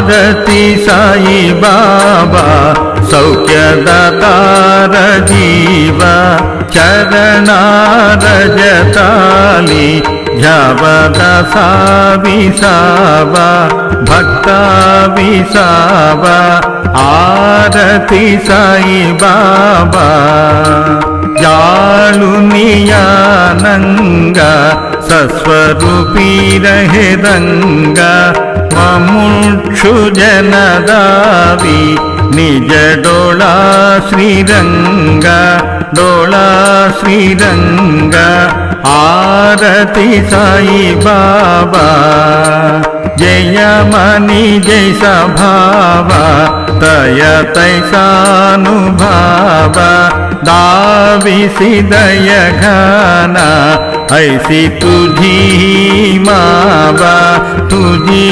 ಆರತಿ ಸಾಯಿ ಬಾಬಾ ಸೌಖ್ಯದಾತಾರ ಜೀವ ಚರಣಾರಜತಾಲಿ ಧ್ಯಾವದ ಸಾವಿಸಾವ ಭಕ್ತ ವಿಸಾವ ಆರತಿ ಸಾಯಿ ಬಾಬಾ ಜಾಳುನಿಯಾನಂಗ ಸಸ್ವರೂಪಿ रहेदंग ममुक्षु जनदावी निज डोला श्रीरंग आरती साई बाबा जय मणि जय सभावा तय तैसानुभाव दाविसी दय घना ऐसी तुझी मावा तुझी